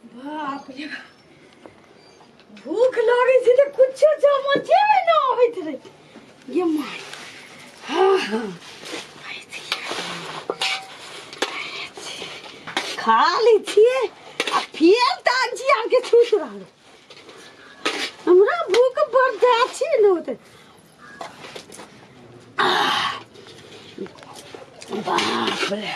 बाप रे भूख लगे थी तो कुछ समझे में ना आवित रे ये माय खा ली थी अब फिर ताजी आके छूट रहा हमरा भूख बर्दाश्त ही न होते बाप रे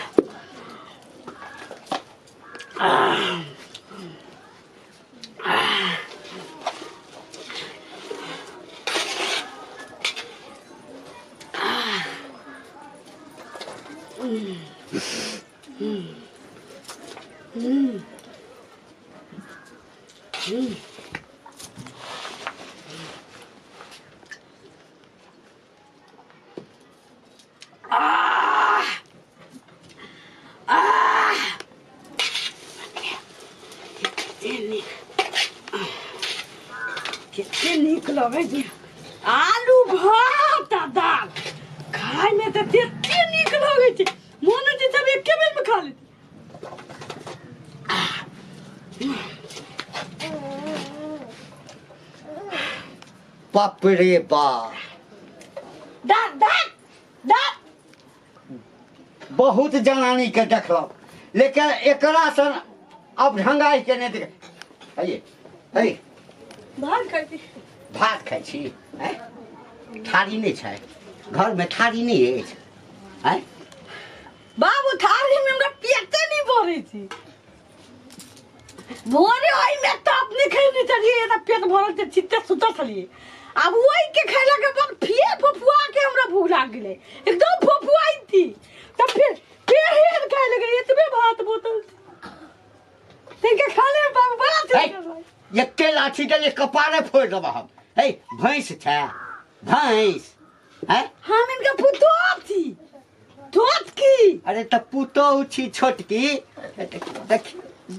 कितने निक लगे जी आलू भात आ दाल खाए में तो कितने निक लगे जी मन जी सब एक बेर में खा लेती बाप रे बाप दाल दाल दाल बहुत जनानी के देखल लेकिन एकरा सन अब ढंगाई के नहीं देख है भात खाती भात खाई छी हैं थारी नहीं छै घर में थारी नहीं है हैं बाबू थारी में हमरा पेटे नहीं भरे थी भोरे ओई में तो अपने खाने चलिए ना पेट भरल से चित्ते सुता चलिए अब वही के खैला के बाद फिर फफुआ के हमरा भूख लाग गेले एकदम फफुआई थी तब फिर हेर खाए लगे इतने भात बोतल इनके खाने में बाबू बड़ा था एके लाठी के लिए कपारे फोड़ देबा हम हे भैंस छै भैंस हैं हम इनका पुतो थी धोत की अरे त पुतो छी छोटकी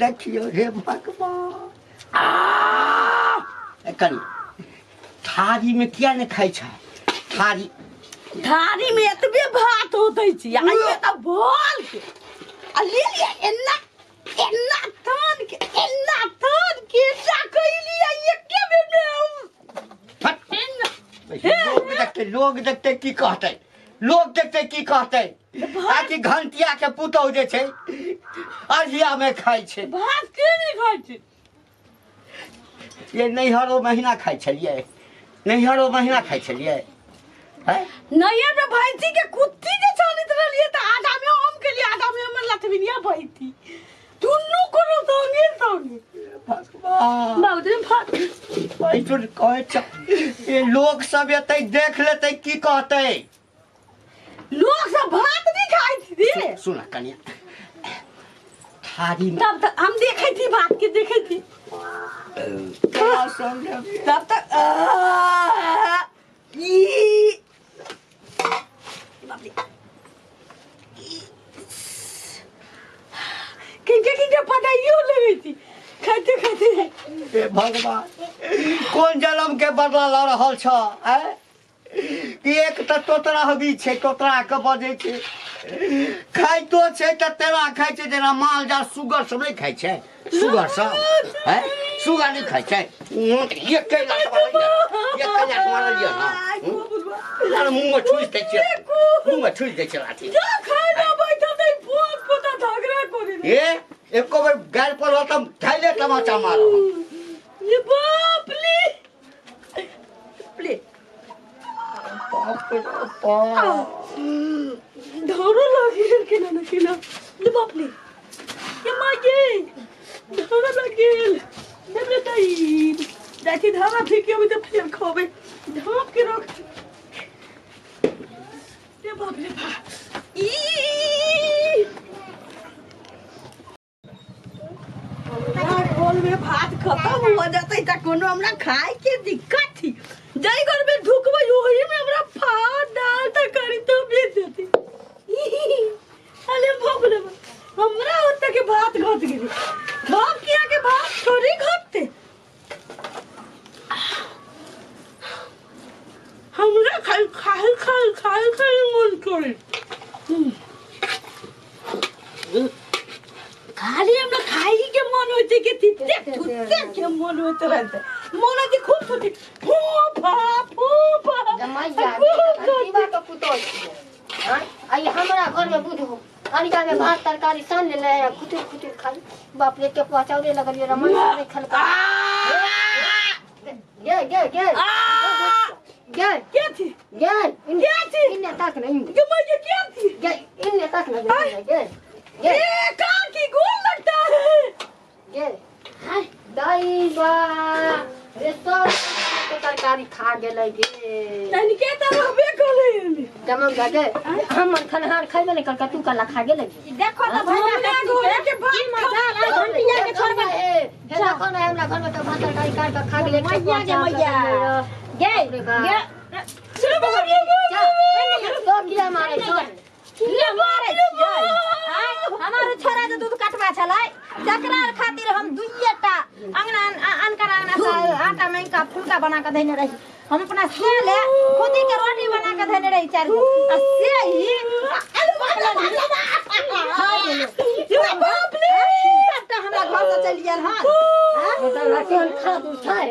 देखियो हे भगवान कनी थारी में क्या नहीं खाई छै थारी में एतबे भात होतै छी आई में त बोल के आ ले लिया एन्ना थान के जा कइली आई एके बेर में लोग देखते की कहते ताकि घंटिया के पुतौ जे छै अजिया में खाई छै भात के नहीं खाई छै ये नैहरो महीना खाई छलिए हैं नैहर में भैंसी के कुत्ती जे चलित रहलिए त आधा में हम के लिए आधा में हमर लथविनिया भैंसी दुन्नु कोनो संगे भगवान बाबू भात भाई तो कहे छ ये लोग सब एतै देख लेतै की कहतै लोग सब भात नहीं खाई थी सुन कनिया थारी में तब तक हम देखे थी भात के देखे थी तब तक किनके पटाइयो लगी थी खाते हे भगवान कौन जन्म के बदला ल रहल छ हैं एक त तोतरा हबी छै तोतरा के बजे छै खाइतो छै त तेरा खाइ छै जेना माल जाल सुगर सब नहीं खाइ छै सुगर सब हैं सुगर नहीं खाइ छै एक कैला मार लिया ना मुंह में छुई दे छै लाठी जा खाना बैठा दे फोन पता झगड़ा करे ए एको बार गाल पर तम धाइले तमाचा मारो ये बाप ले धरो लगे के ना ये बाप ले ये मागे धरो लगे हमरे ताई देखी धारा फेंके अभी तो फिर खावे ढाप के रख ये बाप रे ई बोल में भात खत्म हो जाता है कोनो हमरा खाए के दिक्कत थी जय घर में ढुकबै ओही में हमरा भात दाल तरकारी तो बेच देती अरे बाप रे हमरा होता के भात घट गेली बाप किया के भात थोड़ी घटते हमरा खाई मन करे खाली हमरा खाई के मन होते थी के के मन होत रहते मन की खूब छुट्टी फूफा जमाइया दीवा के पुतोल हां आई हमरा घर में बुध हो अनिका में भात तरकारी सान ले ले खुटी खाई बाप रे के पचाउरे लगलिए रमन से खलका गे क्या थी इन्ने तक नहीं ये मैं क्या थी गे इन्ने तक नहीं गे ये कहां की गोल लगता है गे हाय दाईबा रे सब तरकारी खा गेलै गे नहीं के त रहबे करे जमन गे हम खनहार खाइबे नहीं करका तू कला खा गेलै देखो त भैया गोरे के भात मजा आ घंटिया के छोड़बे हे देखो ना हमरा घर में तो भात तरकारी काट के खा गेलै मैया गे चलो तो किया मारे ले मारे हमारे छोरा जे दूध काटबा छलै जकरा खातिर हम दुइटा अंगना अनकर अंगना से आटा में का फुलका बना के देने रही हम अपना से ले खुदी के रोटी बना के देने रही चार गो आ से ही बाप रे सबटा हमरा घर से चल गेल हां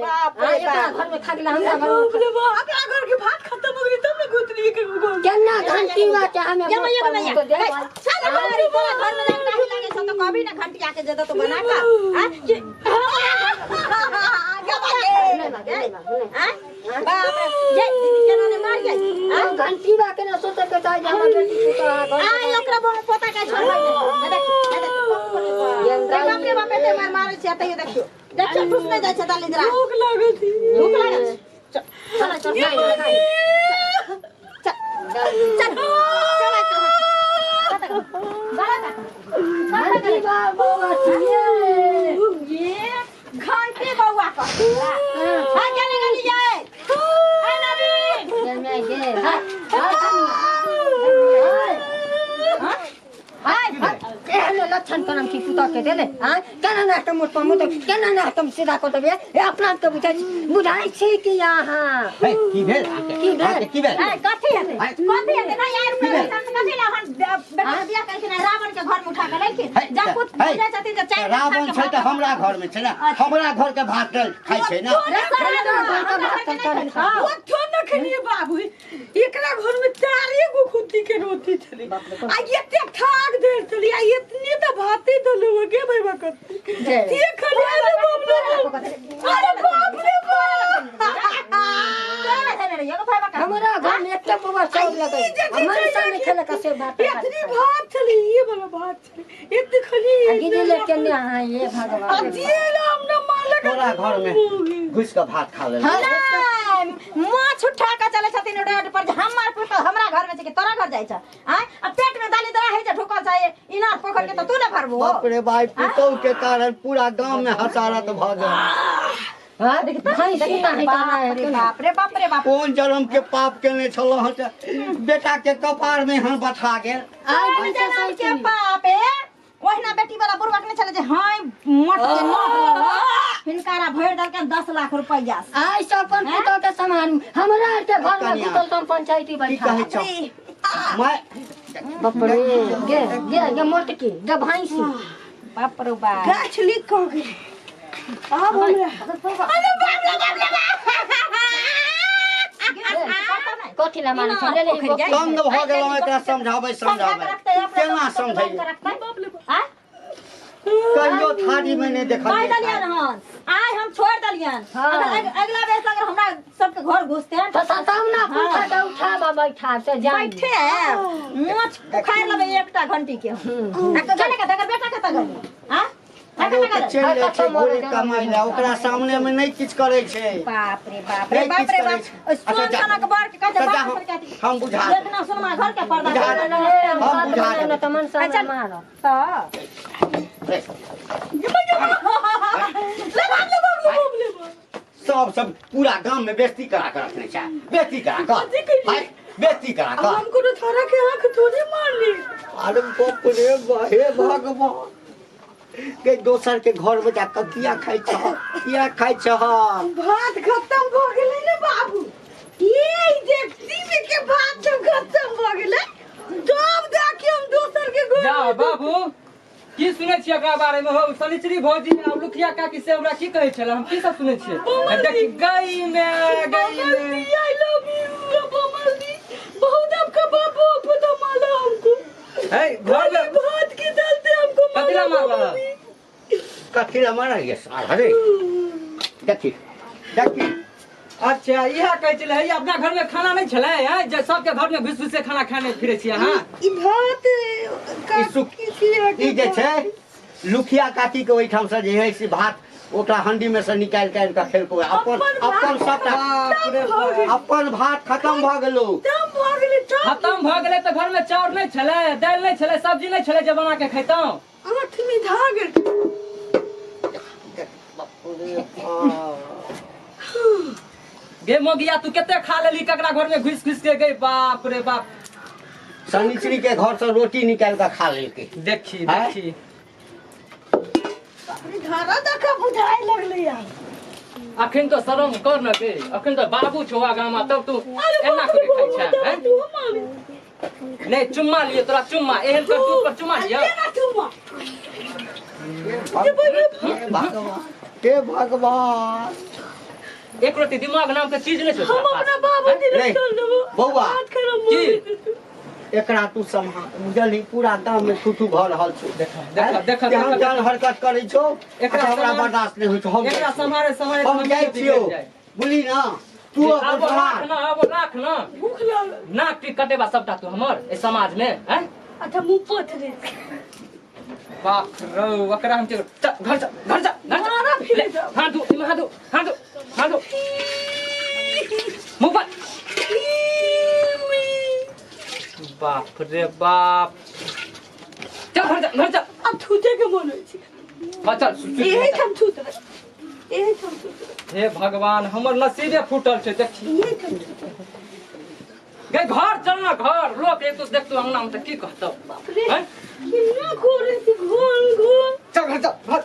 बाप रे घर में खा गेला हमरा अपना घर के भात खत्म हो गई तब ना गुतली के केना घंटी बाटे हमें साला हमारी घर में नहीं लगे छ तो कभी ना घंटी आके जदा तो बना का बाप रे जे केना ने मार गई घंटी बा के ना सोते के जाय हम बेटी पुतरा घर आ ओकरा बम पता का छोड़ बाप रे बाप ते मारे छ त ये देखियो ठुस में जाय छ ताली जरा भूख लागल चल घंटे बउआ का हां चले गली जाए हाय नबी हाय लक्षण करम की पुता के देले हां केना ना तुम मुत केना ना तुम सीधा को देबे ए अपना के बुझाई छै कि यहां की भेल कथी हेते ना यार कथी ला हम बेटा बियाह करके ना रावण के घर में उठा के लेके जा पुत पूजा छथिन जे चाय रावण छै त हमरा घर में छै ना हमरा घर के भात खाइ छै ना वो थोन न खनिए बाबू एकरा घर में 4 गो खुदी के रोटी छली आ एते ठाक देर चली आ इतनी त भाते दलो के भाई बकत ये खनिया रे बाप रे अरे बाप रे हमरा घर में एकटा बउआ सब लगे हमर सामने खेले का से भात इतनी भात चली ये वाला भात चली इतनी खली गिने ले के हां ये भगवान ये राम न मालक तोरा घर में घुस के भात खा ले माछ उठा के चले छथिन रोड पर हमर पुत हमरा घर में छै कि तोरा घर जाय छ आ पेट में दाली दरा है जे ठोकल छै इनार पोखर के त तू न भरबो बाप रे भाई पुतौ के कारण पूरा गांव में हसारत भ गेल हां देखी बाप रे बाप कौन जन्म के पाप केने छलो ह बेटा के कपार में हन बठा गेल आई जन्म के पाप है ओहिना बेटी वाला बुढ़वा ने चले जे हाय मट के नोट हिनकारा भर दल के 10 लाख रुपया आई अपन पुतो के समान हमरा के घर में पुतल तुम पंचायती बैठा मैं बाप रे गे मोट की गे भैंसी बाप रे बाप गाछ लिख को गए आ बोल अरे कथि ला माने छले ले संग भ गेलौ एकरा समझाबै केना समझै कहियो थारी में नहीं देखल मार दलियन हन आय हम छोड़ दलियन अगला बेर अगर हमरा सबके घर घुसते हैं तो सामना पूछा के उठाबा बैठा से जाई बैठे मोच खाए लबे एकटा घंटी के चले के तकर बेटा के त गई हां चल ले छै गोरे कमाई ला ओकरा सामने में नहीं किछ करे छै बाप रे बाप सोन सना के बार के कहते बाप पर कहती हम बुझा इतना सुनमा घर के पर्दा हम बुझा न त मन से मारो सब पूरा गांव में बेइज्जती करा कर रखने छै बेइज्जती करा कर हाय बेइज्जती करा कर हमको तो थारा के आंख थोड़ी मार ली अरे बाप रे हे भगवान के दोसर के घर में जाकर किया खाई छ भात खत्म हो गेलै ने बाबू ये देखती में के भात खत्म हो गेलै जब देखि हम दोसर के घर जा बाबू की सुनै छियै एकरा बारे में हो शनिचरी भौजी आ लुखिया काकी से हमरा की कहै छले हम की सब सुनै छियै देखी गई में आई लव यू बमली बहुत आपका बाबू को तो माला हमको है घर में भात के डालते हमको कतिला मारला कथी मारा ये अरे देखी देखी अच्छा इहा कहै छले है अपना घर में खाना नहीं छले है जे सबके घर में घुस घुस से खाना खाने फिरे छियै हां ई भात ई जे छै लुखिया काकी के ओइ ठाम से जे है से भात ओकरा हंडी में से निकाल के खेलको अपन सबटा अपन भात खत्म भ गेलो खत्म भ गेलै त घर में चाउर नहीं छले दाल नहीं छले सब्जी नहीं छले जे बना के खैतौ आठ में धा गेल गे मोगिया तू केते खा लेली ककरा घर में घुस घुस के गई बाप रे बाप शनिचरी के घर से रोटी निकाल के खा लेके देखी हैं? देखी धारा देखा बुझाए लगले यार अखन तो शरम कर न के अखन तो बाबू छौआ गामा तब तू एना करे खाइ छै हैं नहीं चुम्मा लिए तोरा चुम्मा एहन कर तू पर चुम्मा लिया हे भगवान एक रोटी दिमाग नाम के चीज नहीं हम अपना बाबू नहीं, दिल कर देबो बौआ की एकरा तू संभाल बुझली पूरा गांव में थुथु भ रहल छौ देखा हम जान हरकत करै छौ एकरा हमरा संभाल- बर्दाश्त नहीं होइ छौ हम एकरा संभारे संभारे हम जाय छियौ बुझली ना तू अपन अब राख संभाल ना अब राख ना भूख लागल नाक टिक कटेबा सबटा तू हमर ए समाज में हैं अच्छा मुंह पथरे बाप रो ओकरा हम घर जा मारा फिरे जा हां दो मुंह पर बाप रे बाप चल घर जा अब छूटे के मन होई छै चल एही ठम छूत रहे एही ठम छूत रहे हे भगवान हमर नसीबे फूटल छै देखी एही ठम छूत रहे गे घर चल ना घर लोग एक तो देख तू अंगना में त की कहतौ बाप रे हैं किन्ना घोरे थी घोल घोल चल घर